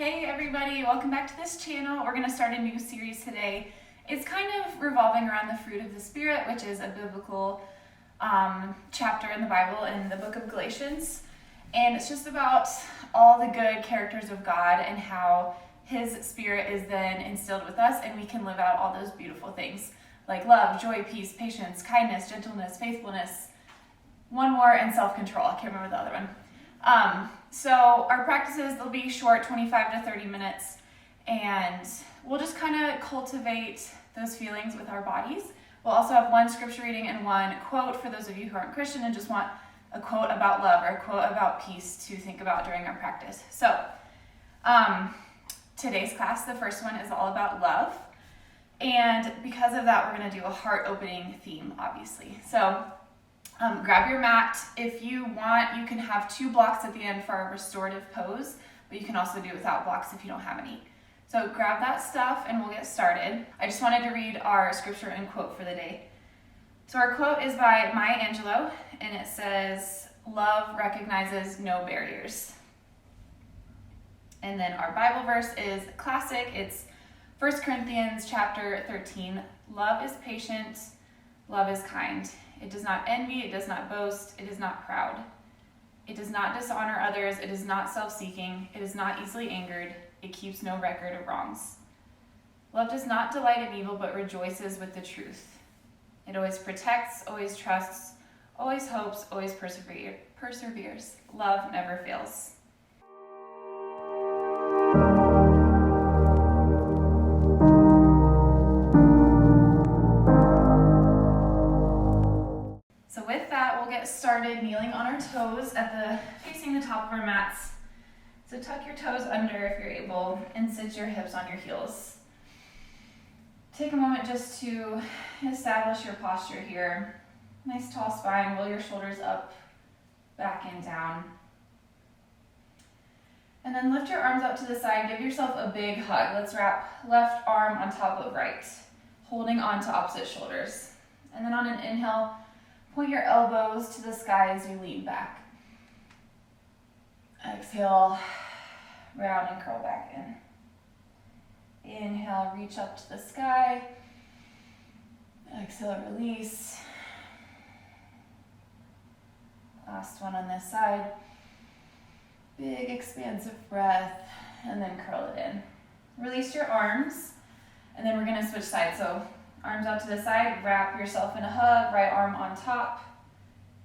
Hey everybody, welcome back to this channel. We're going to start a new series today. It's kind of revolving around the fruit of the Spirit, which is a biblical chapter in the Bible in the book of Galatians. And it's just about all the good characters of God and how His Spirit is then instilled with us and we can live out all those beautiful things like love, joy, peace, patience, kindness, gentleness, faithfulness, one more, and self-control. I can't remember the other one. So our practices, they'll be short, 25 to 30 minutes, and we'll just kind of cultivate those feelings with our bodies. We'll also have one scripture reading and one quote for those of you who aren't Christian and just want a quote about love or a quote about peace to think about during our practice. So today's class, the first one, is all about love. And because of that, we're going to do a heart-opening theme, obviously. So grab your mat. If you want, you can have 2 blocks at the end for our restorative pose, but you can also do it without blocks if you don't have any. So grab that stuff and we'll get started. I just wanted to read our scripture and quote for the day. So our quote is by Maya Angelou, and it says, "Love recognizes no barriers." And then our Bible verse is classic. It's 1 Corinthians chapter 13. "Love is patient, love is kind. It does not envy, it does not boast, it is not proud. It does not dishonor others, it is not self-seeking, it is not easily angered, it keeps no record of wrongs. Love does not delight in evil, but rejoices with the truth. It always protects, always trusts, always hopes, always perseveres. Love never fails." So with that, we'll get started kneeling on our toes facing the top of our mats. So tuck your toes under if you're able and sit your hips on your heels. Take a moment just to establish your posture here. Nice tall spine, roll your shoulders up, back and down. And then lift your arms up to the side, give yourself a big hug. Let's wrap left arm on top of right, holding on to opposite shoulders. And then on an inhale, point your elbows to the sky as you lean back. Exhale, round and curl back in. Inhale, reach up to the sky. Exhale, release. Last one on this side. Big expansive breath, and then curl it in. Release your arms, and then we're gonna switch sides. So arms out to the side, wrap yourself in a hug, right arm on top.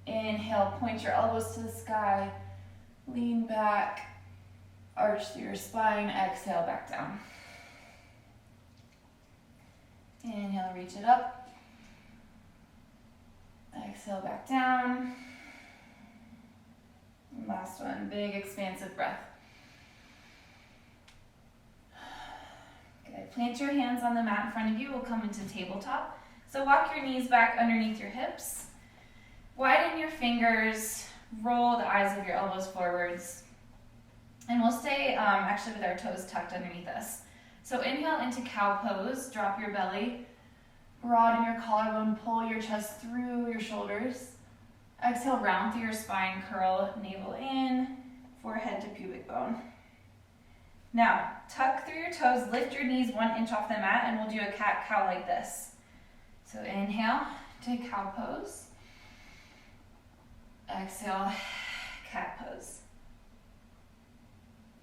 Inhale, point your elbows to the sky, lean back, arch through your spine, exhale, back down. Inhale, reach it up. Exhale, back down. Last one, big expansive breath. Good. Plant your hands on the mat in front of you. We'll come into tabletop. So walk your knees back underneath your hips. Widen your fingers. Roll the eyes of your elbows forwards. And we'll stay actually with our toes tucked underneath us. So inhale into cow pose. Drop your belly. Broaden your collarbone. Pull your chest through your shoulders. Exhale, round through your spine. Curl navel in. Forehead to pubic bone. Now, tuck through your toes, lift your knees 1 inch off the mat, and we'll do a cat-cow like this. So inhale to cow pose. Exhale, cat pose.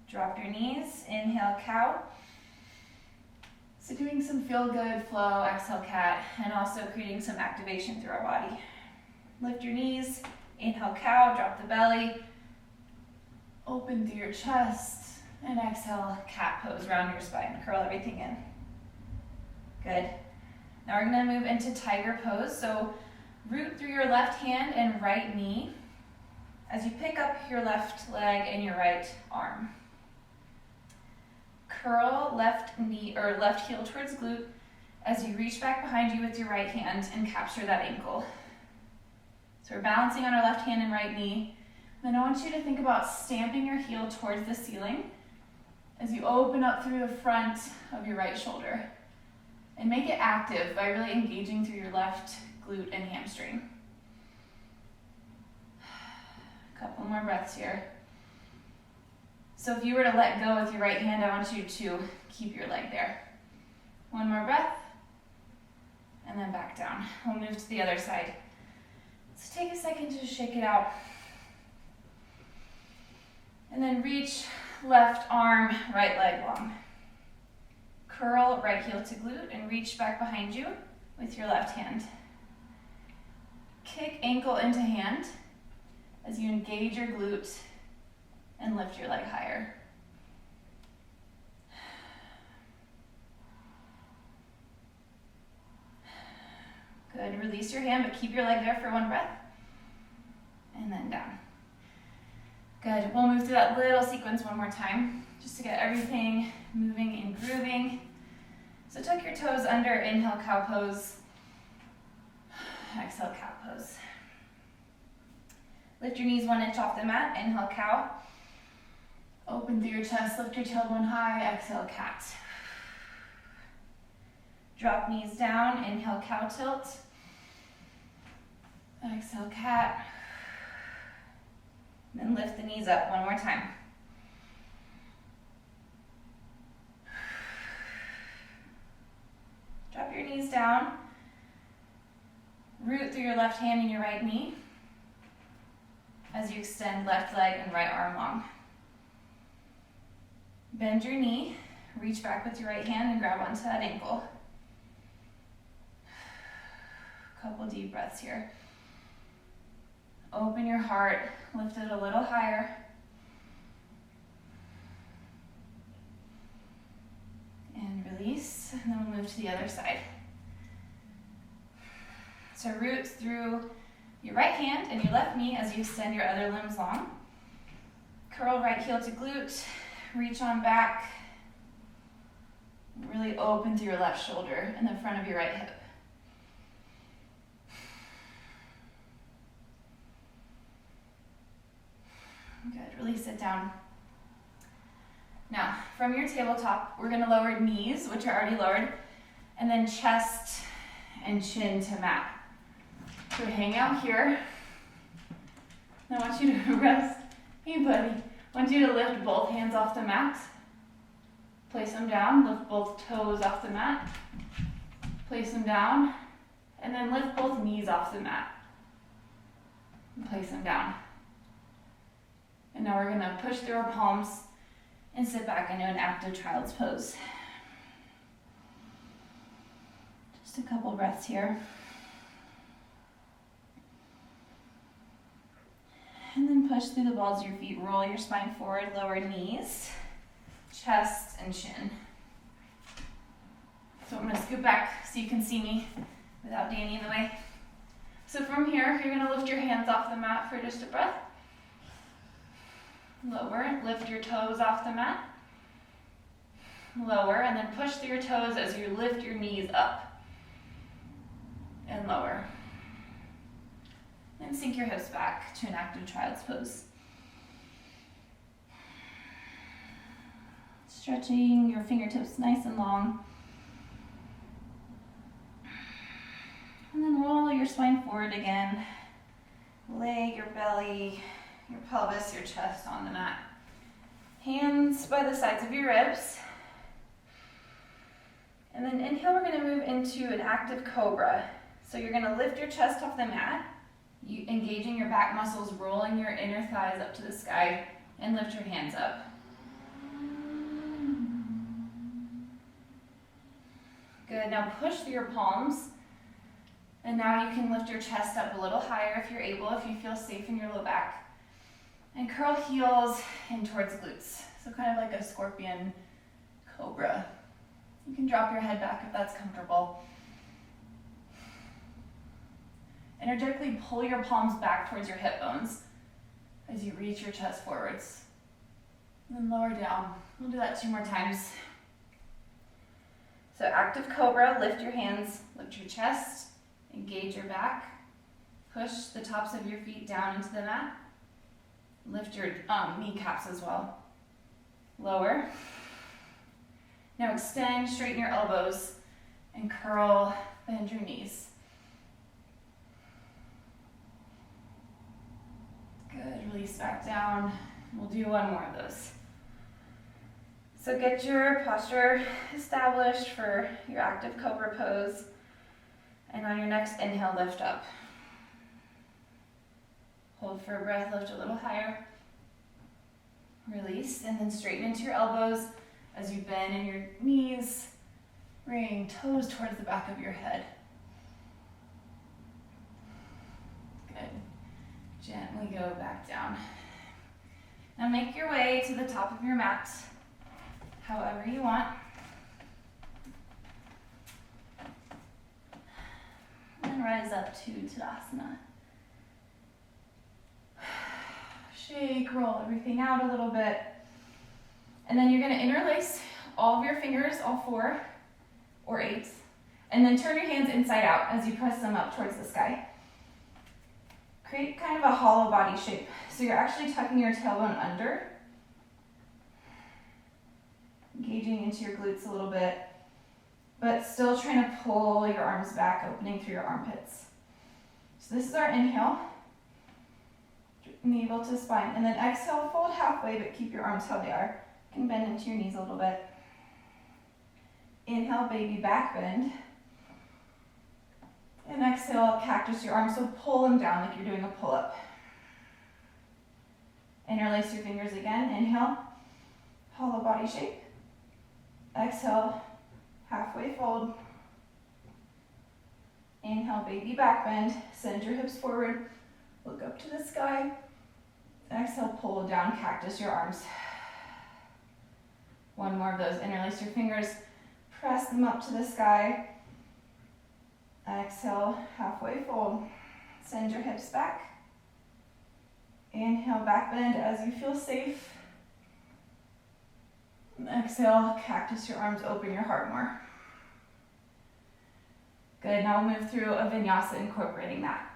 Drop your knees, inhale, cow. So doing some feel-good flow, exhale, cat, and also creating some activation through our body. Lift your knees, inhale, cow, drop the belly, open through your chest, and exhale, cat pose, round your spine, curl everything in. Good. Now we're gonna move into tiger pose. So root through your left hand and right knee as you pick up your left leg and your right arm. Curl left knee or left heel towards glute as you reach back behind you with your right hand and capture that ankle. So we're balancing on our left hand and right knee. Then I want you to think about stamping your heel towards the ceiling as you open up through the front of your right shoulder. And make it active by really engaging through your left glute and hamstring. A couple more breaths here. So if you were to let go with your right hand, I want you to keep your leg there. One more breath, and then back down. We'll move to the other side. So take a second to shake it out. And then reach left arm, right leg long. Curl right heel to glute and reach back behind you with your left hand. Kick ankle into hand as you engage your glute and lift your leg higher. Good, release your hand, but keep your leg there for one breath. And then down. Good, we'll move through that little sequence one more time, just to get everything moving and grooving. So tuck your toes under, inhale, cow pose. Exhale, cow pose. Lift your knees 1 inch off the mat, inhale, cow. Open through your chest, lift your tailbone high, exhale, cat. Drop knees down, inhale, cow tilt. Exhale, cat. Then lift the knees up one more time. Drop your knees down. Root through your left hand and your right knee as you extend left leg and right arm long. Bend your knee, reach back with your right hand and grab onto that ankle. Couple deep breaths here. Open your heart, lift it a little higher. And release, and then we'll move to the other side. So root through your right hand and your left knee as you extend your other limbs long. Curl right heel to glute, reach on back. Really open through your left shoulder and the front of your right hip. Good, release it down. Now, from your tabletop, we're gonna lower knees, which are already lowered, and then chest and chin to mat. So hang out here. I want you to rest. Hey buddy, I want you to lift both hands off the mat. Place them down, lift both toes off the mat. Place them down, and then lift both knees off the mat. And place them down. And now we're gonna push through our palms and sit back into an active child's pose. Just a couple breaths here. And then push through the balls of your feet, roll your spine forward, lower knees, chest and chin. So I'm gonna scoot back so you can see me without Danny in the way. So from here, you're gonna lift your hands off the mat for just a breath. Lower, lift your toes off the mat. Lower, and then push through your toes as you lift your knees up. And lower. And sink your hips back to an active child's pose. Stretching your fingertips nice and long. And then roll your spine forward again. Lay your belly, your pelvis, your chest on the mat. Hands by the sides of your ribs. And then inhale, we're gonna move into an active cobra. So you're gonna lift your chest off the mat, engaging your back muscles, rolling your inner thighs up to the sky, and lift your hands up. Good, now push through your palms. And now you can lift your chest up a little higher if you're able, if you feel safe in your low back. And curl heels in towards glutes. So kind of like a scorpion cobra. You can drop your head back if that's comfortable. Energetically pull your palms back towards your hip bones as you reach your chest forwards. And then lower down. We'll do that 2 more times. So active cobra, lift your hands, lift your chest, engage your back, push the tops of your feet down into the mat, lift your kneecaps as well. Lower. Now extend, straighten your elbows, and curl, bend your knees. Good, release back down. We'll do 1 more of those. So get your posture established for your active cobra pose. And on your next inhale, lift up. Hold for a breath, lift a little higher. Release, and then straighten into your elbows as you bend in your knees, bring toes towards the back of your head. Good. Gently go back down. Now make your way to the top of your mat, however you want. And rise up to Tadasana. Shake, roll everything out a little bit. And then you're gonna interlace all of your fingers, all 4 or 8, and then turn your hands inside out as you press them up towards the sky. Create kind of a hollow body shape. So you're actually tucking your tailbone under, engaging into your glutes a little bit, but still trying to pull your arms back, opening through your armpits. So this is our inhale. Navel to spine, and then exhale, fold halfway, but keep your arms how they are. You can bend into your knees a little bit. Inhale, baby back bend. And exhale, cactus your arms, so pull them down like you're doing a pull-up. Interlace your fingers again. Inhale, hollow body shape. Exhale, halfway fold. Inhale, baby back bend. Send your hips forward. Look up to the sky. Exhale, pull down, cactus your arms. One more of those. Interlace your fingers. Press them up to the sky. Exhale, halfway fold. Send your hips back. Inhale, back bend as you feel safe. Exhale, cactus your arms, open your heart more. Good, now we'll move through a vinyasa incorporating that.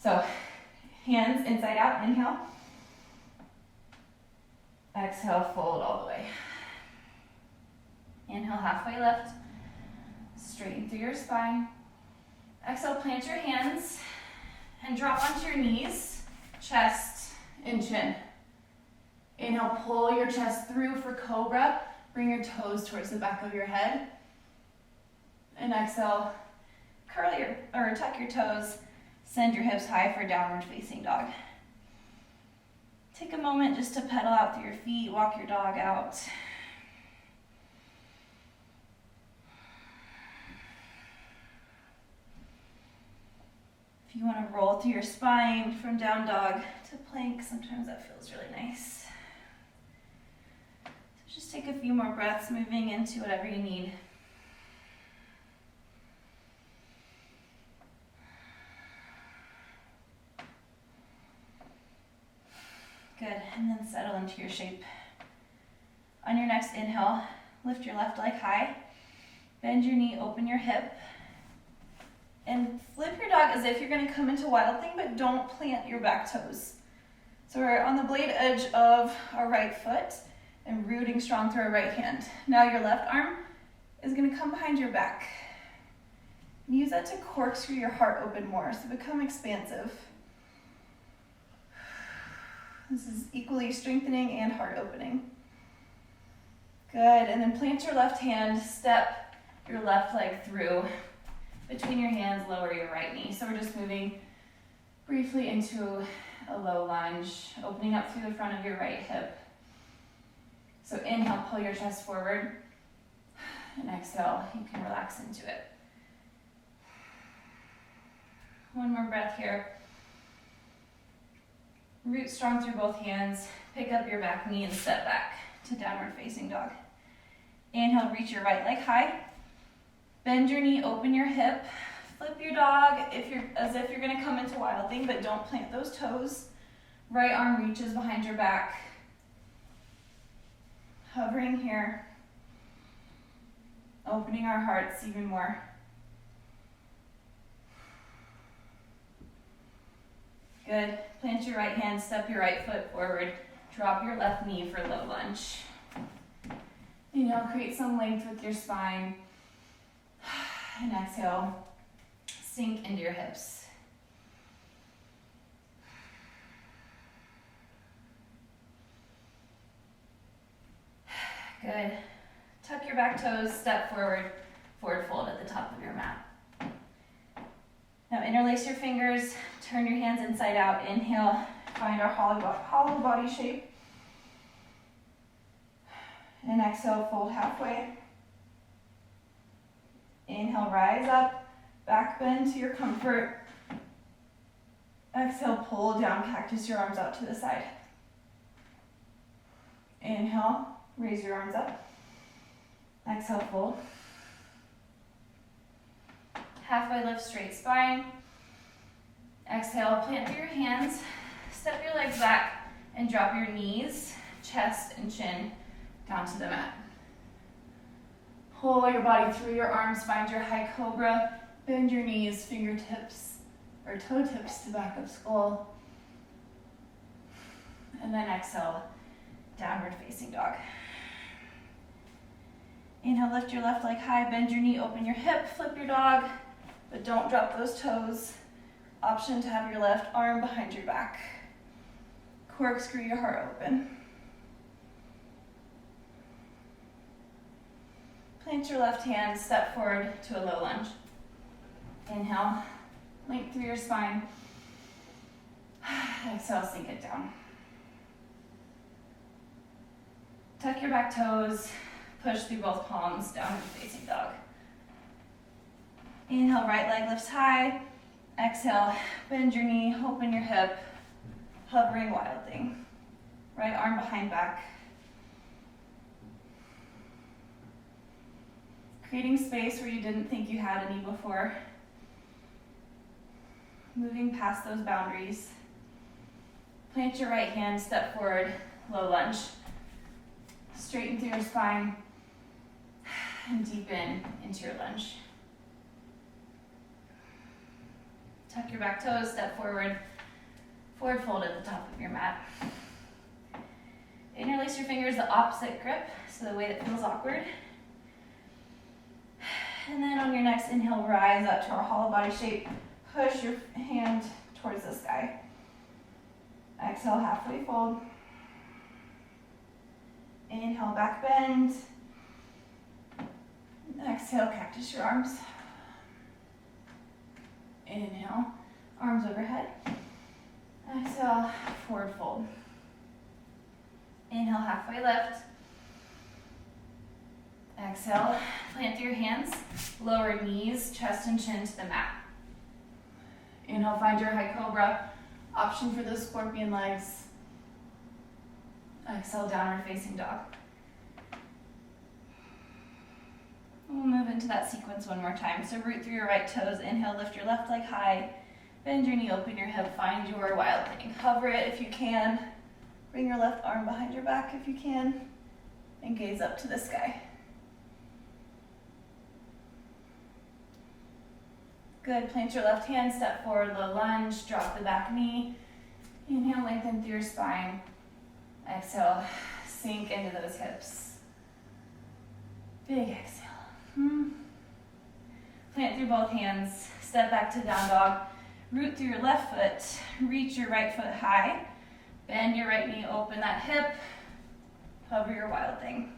So, hands inside out, inhale. Exhale, fold all the way. Inhale, halfway lift. Straighten through your spine. Exhale, plant your hands and drop onto your knees, chest and chin. Inhale, pull your chest through for cobra. Bring your toes towards the back of your head. And exhale, curl your, or tuck your toes. Send your hips high for downward facing dog. Take a moment just to pedal out through your feet, walk your dog out. If you want to roll through your spine from down dog to plank, sometimes that feels really nice. So just take a few more breaths, moving into whatever you need. Good, and then settle into your shape. On your next inhale, lift your left leg high, bend your knee, open your hip, and flip your dog as if you're gonna come into wild thing, but don't plant your back toes. So we're on the blade edge of our right foot and rooting strong through our right hand. Now your left arm is gonna come behind your back. And use that to corkscrew your heart open more, so become expansive. This is equally strengthening and heart opening. Good, and then plant your left hand, step your left leg through. Between your hands, lower your right knee. So we're just moving briefly into a low lunge, opening up through the front of your right hip. So inhale, pull your chest forward, and exhale, you can relax into it. One more breath here. Root strong through both hands. Pick up your back knee and step back to downward facing dog. Inhale, reach your right leg high. Bend your knee, open your hip. Flip your dog as if you're gonna come into wild thing, but don't plant those toes. Right arm reaches behind your back. Hovering here. Opening our hearts even more. Good. Plant your right hand, step your right foot forward. Drop your left knee for low lunge. Inhale, create some length with your spine. And exhale, sink into your hips. Good. Good. Tuck your back toes, step forward, forward fold at the top of your mat. Now interlace your fingers, turn your hands inside out. Inhale, find our hollow body shape. And exhale, fold halfway. Inhale, rise up, back bend to your comfort. Exhale, pull down, cactus your arms out to the side. Inhale, raise your arms up. Exhale, fold. Halfway lift, straight spine. Exhale, plant through your hands, step your legs back, and drop your knees, chest, and chin down to the mat. Pull your body through your arms, find your high cobra, bend your knees, fingertips, or toe tips to back up skull. And then exhale, downward facing dog. Inhale, lift your left leg high, bend your knee, open your hip, flip your dog, but don't drop those toes. Option to have your left arm behind your back. Corkscrew your heart open. Plant your left hand, step forward to a low lunge. Inhale, length through your spine. Exhale, sink it down. Tuck your back toes, push through both palms, downward facing dog. Inhale, right leg lifts high. Exhale, bend your knee, open your hip, hovering wild thing. Right arm behind back. Creating space where you didn't think you had any before. Moving past those boundaries. Plant your right hand, step forward, low lunge. Straighten through your spine and deepen into your lunge. Tuck your back toes, step forward, forward fold at the top of your mat. Interlace your fingers the opposite grip, so the way that feels awkward. And then on your next inhale, rise up to our hollow body shape. Push your hand towards the sky. Exhale, halfway fold. Inhale, back bend. Exhale, cactus your arms. Inhale, arms overhead. Exhale, forward fold. Inhale, halfway lift. Exhale, plant through your hands, lower knees, chest and chin to the mat. Inhale, find your high cobra. Option for those scorpion legs. Exhale, downward facing dog. We'll move into that sequence one more time. So root through your right toes. Inhale, lift your left leg high. Bend your knee, open your hip. Find your wild thing. Hover it if you can. Bring your left arm behind your back if you can. And gaze up to the sky. Good. Plant your left hand, step forward, low lunge. Drop the back knee. Inhale, lengthen through your spine. Exhale, sink into those hips. Big exhale. Plant through both hands, step back to down dog. Root through your left foot, reach your right foot high. Bend your right knee, open that hip. Hover your wild thing.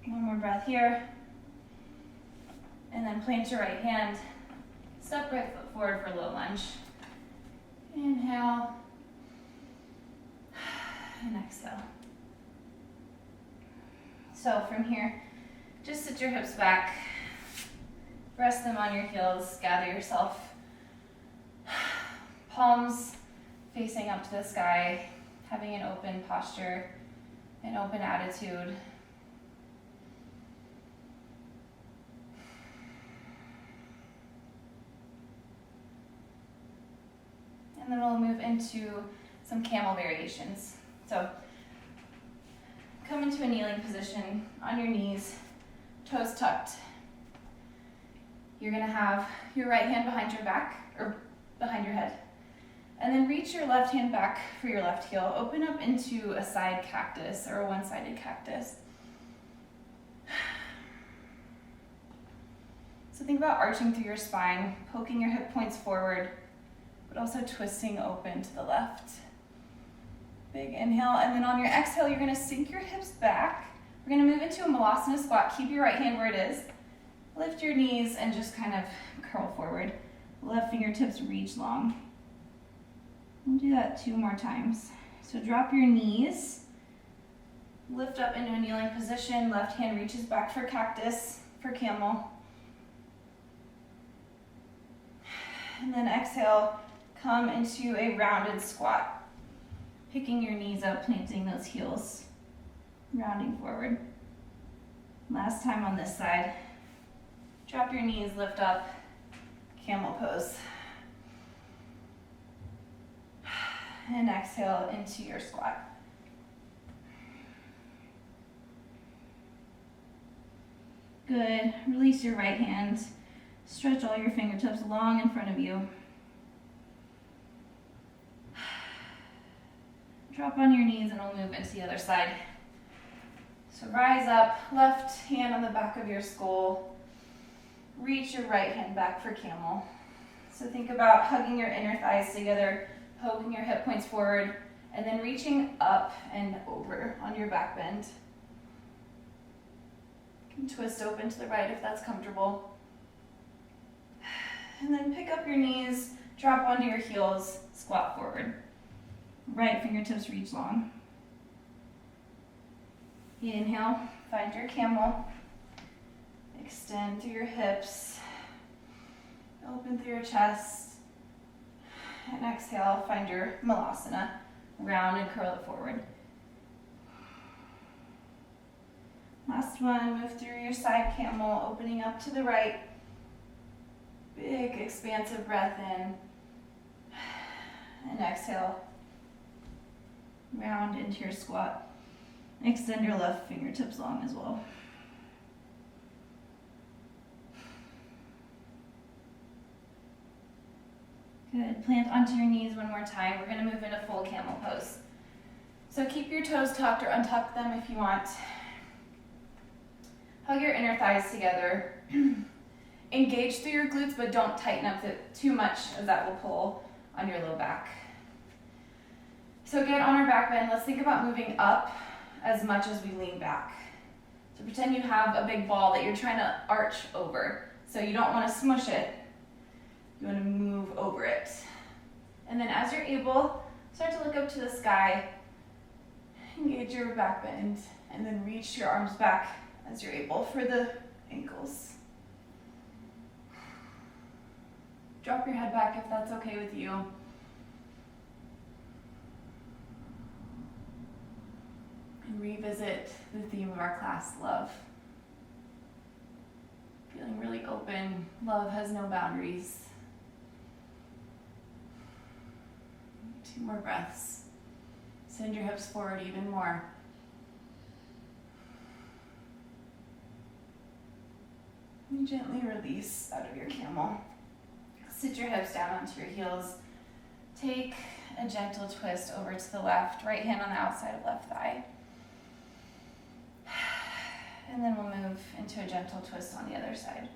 One more breath here. And then plant your right hand, step right foot forward for low lunge. Inhale, and exhale. So from here, just sit your hips back, rest them on your heels, gather yourself. Palms facing up to the sky, having an open posture, an open attitude. And then we'll move into some camel variations. So come into a kneeling position on your knees, toes tucked. You're gonna have your right hand behind your back, or behind your head. And then reach your left hand back for your left heel. Open up into a side cactus or a one-sided cactus. So think about arching through your spine, poking your hip points forward, but also twisting open to the left. Big inhale, and then on your exhale, you're gonna sink your hips back. We're gonna move into a malasana squat. Keep your right hand where it is. Lift your knees and just kind of curl forward. Left fingertips reach long. We'll do that 2 more times. So drop your knees. Lift up into a kneeling position. Left hand reaches back for cactus, for camel. And then exhale, come into a rounded squat. Picking your knees up, planting those heels, rounding forward. Last time on this side. Drop your knees, lift up, camel pose. And exhale into your squat. Good. Release your right hand. Stretch all your fingertips long in front of you. Drop on your knees and we'll move into the other side. So rise up, left hand on the back of your skull. Reach your right hand back for camel. So think about hugging your inner thighs together, poking your hip points forward, and then reaching up and over on your back bend. You can twist open to the right if that's comfortable. And then pick up your knees, drop onto your heels, squat forward. Right fingertips reach long. Inhale, find your camel. Extend through your hips. Open through your chest. And exhale, find your malasana. Round and curl it forward. Last one, move through your side camel, opening up to the right. Big expansive breath in. And exhale. Round into your squat. Extend your left fingertips long as well. Good. Plant onto your knees one more time. We're going to move into full camel pose. So keep your toes tucked or untuck them if you want. Hug your inner thighs together. Engage through your glutes, but don't tighten up too much, as that will pull on your low back. So again, on our back bend, let's think about moving up as much as we lean back. So pretend you have a big ball that you're trying to arch over. So you don't want to smush it. You want to move over it. And then as you're able, start to look up to the sky. Engage your back bend, and then reach your arms back as you're able for the ankles. Drop your head back if that's okay with you. And revisit the theme of our class, love. Feeling really open. Love has no boundaries. 2 more breaths. Send your hips forward even more. And gently release out of your camel. Sit your hips down onto your heels. Take a gentle twist over to the left, right hand on the outside of left thigh. And then we'll move into a gentle twist on the other side.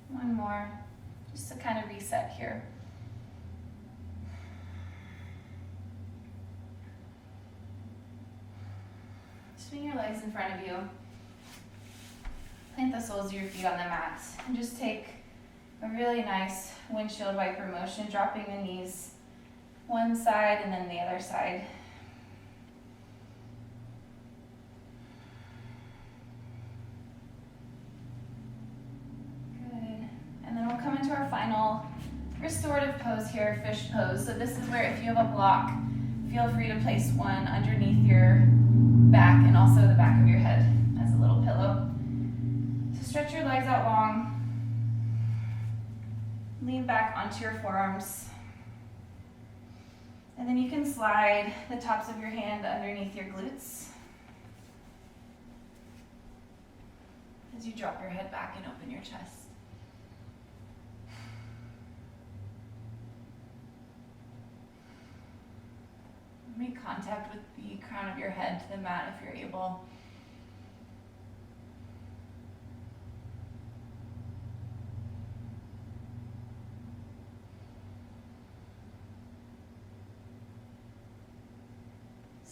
One more, just to kind of reset here. Swing your legs in front of you. Plant the soles of your feet on the mat. And just take a really nice windshield wiper motion, dropping the knees one side and then the other side. Good. And then we'll come into our final restorative pose here, fish pose. So this is where if you have a block, feel free to place one underneath your back and also the back of your head as a little pillow. So stretch your legs out long. Lean back onto your forearms. And then you can slide the tops of your hand underneath your glutes as you drop your head back and open your chest. Make contact with the crown of your head to the mat if you're able.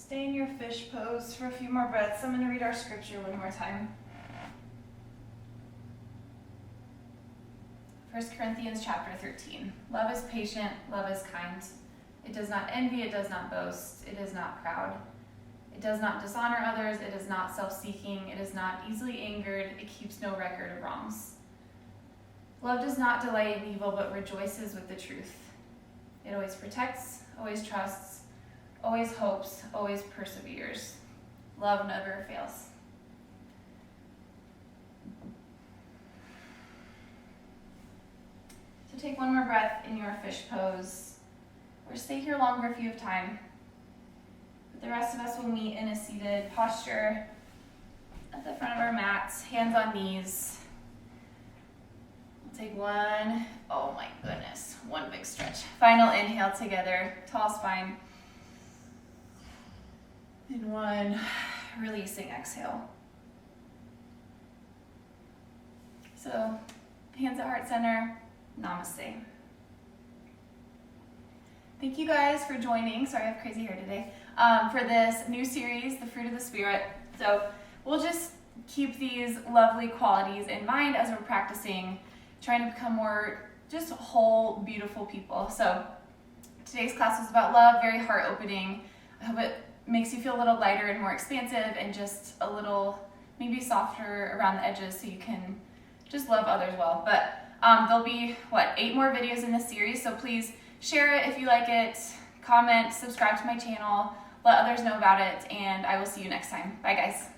Stay in your fish pose for a few more breaths. I'm going to read our scripture one more time. 1 Corinthians chapter 13. Love is patient, love is kind. It does not envy, it does not boast, it is not proud. It does not dishonor others, it is not self-seeking, it is not easily angered, it keeps no record of wrongs. Love does not delight in evil, but rejoices with the truth. It always protects, always trusts, always hopes, always perseveres. Love never fails. So take one more breath in your fish pose, or stay here longer if you have time. But the rest of us will meet in a seated posture at the front of our mats, hands on knees. We'll take one big stretch. Final inhale together, tall spine. And one releasing exhale. So, hands at heart center, namaste. Thank you guys for joining. Sorry, I have crazy hair today. For this new series, The Fruit of the Spirit. So we'll just keep these lovely qualities in mind as we're practicing, trying to become more just whole, beautiful people. So today's class was about love, very heart-opening. I hope it makes you feel a little lighter and more expansive and just a little maybe softer around the edges so you can just love others well. But there'll be, 8 more videos in this series, so please share it if you like it, comment, subscribe to my channel, let others know about it, and I will see you next time. Bye, guys.